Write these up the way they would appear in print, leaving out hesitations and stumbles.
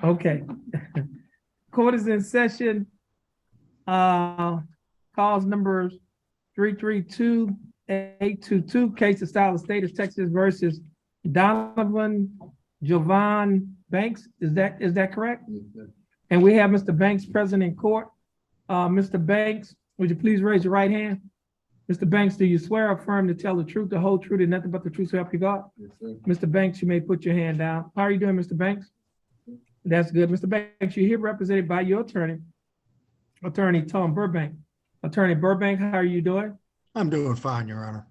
Okay. Court is in session. Calls numbers 332-822, case of style of state of Texas versus Donovan Jovan Banks. Is that correct? Yes, And we have Mr. Banks present in court. Mr. Banks, would you please raise your right hand? Mr. Banks, do you swear or affirm to tell the truth, the whole truth, and nothing but the truth so help you God? sir. Mr. Banks, you may put your hand down. How are you doing, Mr. Banks? That's good. Mr. Banks, you're here represented by your attorney, Attorney Tom Burbank. Attorney Burbank, how are you doing? I'm doing fine, Your Honor.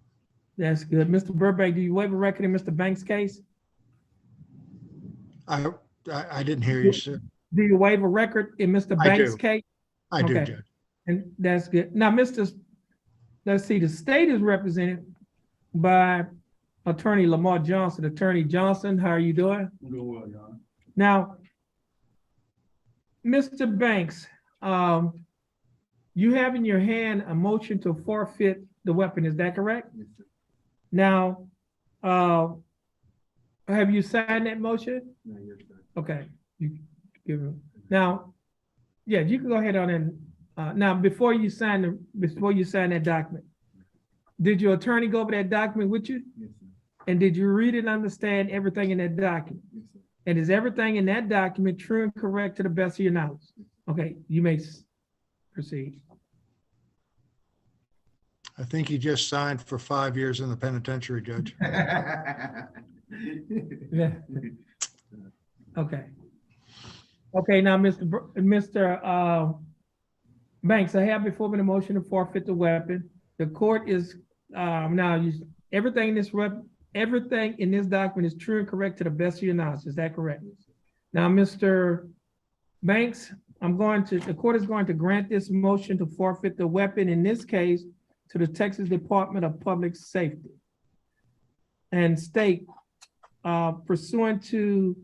That's good. Mr. Burbank, do you waive a record in Mr. Banks' case? I didn't hear you, sir. Do you waive a record in Mr. I Banks' do. case? I do, Okay. Judge. And that's good. Now, let's see, the state is represented by Attorney Lamar Johnson. Attorney Johnson, how are you doing? I'm doing well, Your Honor. Now, Mr. Banks, you have in your hand a motion to forfeit the weapon, is that correct? Yes, sir. Now, have you signed that motion? No, yes, sir. Okay, you give him. Now, yeah, you can go ahead on and, now, before you sign that document, did your attorney go over that document with you? Yes, sir. And did you read and understand everything in that document? Yes, sir. And is everything in that document true and correct to the best of your knowledge? Okay, you may proceed. I think he just signed for 5 years in the penitentiary, Judge. Yeah. Okay. Okay, now, Mr. Banks, I have before me the motion to forfeit the weapon. The court is, everything in this document is true and correct to the best of your knowledge. Is that correct? Now, Mr. Banks, the court is going to grant this motion to forfeit the weapon, in this case, to the Texas Department of Public Safety. And state, pursuant to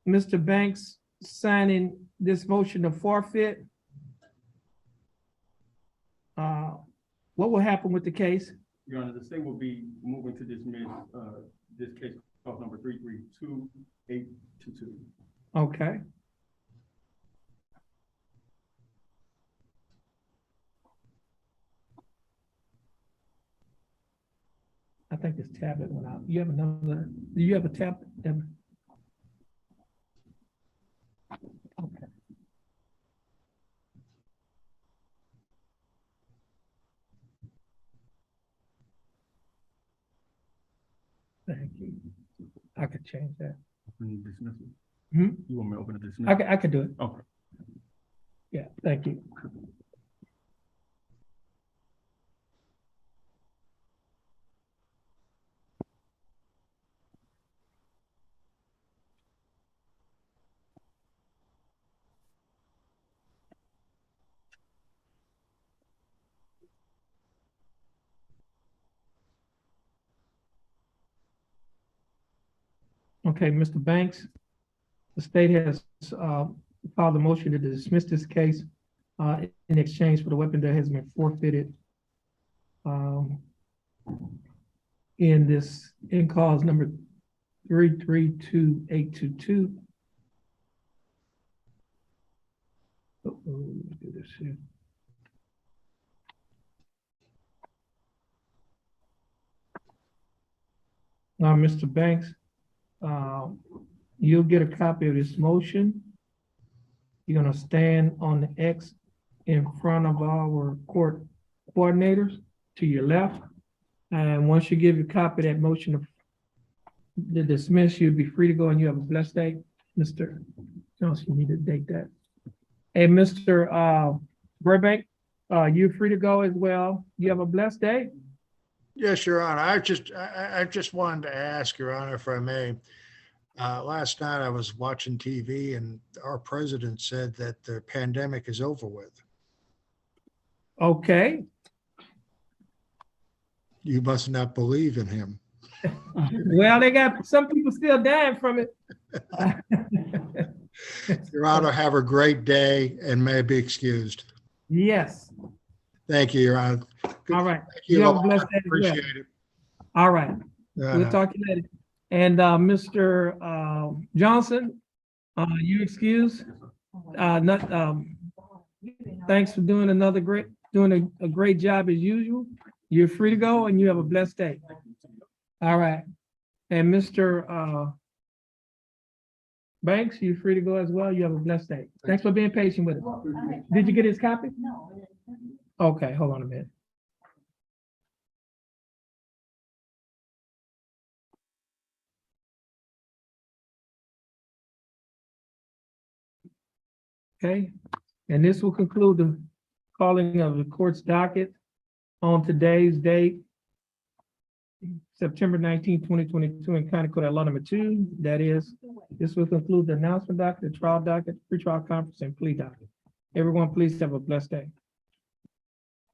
Mr. Banks signing this motion to forfeit, what will happen with the case? Your Honor, the state will be moving to dismiss this case called number 332-822. Okay. I think this tablet went out. You have another, do you have a tablet? Devin? Okay. Thank you. I could change that. Open dismissal. Hmm? You want me to open the dismissal? I could do it. Okay. Yeah, thank you. Okay, Mr. Banks, the state has filed a motion to dismiss this case in exchange for the weapon that has been forfeited in cause number 332-822. Let's do this here. Now, Mr. Banks, you'll get a copy of this motion. You're gonna stand on the X in front of our court coordinators to your left. And once you give your copy of that motion to dismiss, you'll be free to go and you have a blessed day. Mr. Johnson, you need to date that. Hey, Mr. Burbank, you're free to go as well. You have a blessed day. Yes, Your Honor. I just wanted to ask, Your Honor, if I may. Last night I was watching TV and our president said that the pandemic is over with. Okay. You must not believe in him. Well, they got some people still dying from it. Your Honor, have a great day and may be excused. Yes. Thank you, Your Honor. All right. Thank you. You have a Lamar. blessed day as well. Appreciate it. All right. We'll talk to you later. And Mr. Johnson, You excuse? Not, thanks for doing a great job as usual. You're free to go and you have a blessed day. All right. And Mr. Banks, you're free to go as well. You have a blessed day. Thanks for being patient with us. Did you get his copy? No. Okay, hold on a minute. Okay, and this will conclude the calling of the court's docket on today's date, September 19, 2022, in County Court at Law number 2. That is, this will conclude the announcement docket, the trial docket, pretrial conference, and plea docket. Everyone, please have a blessed day.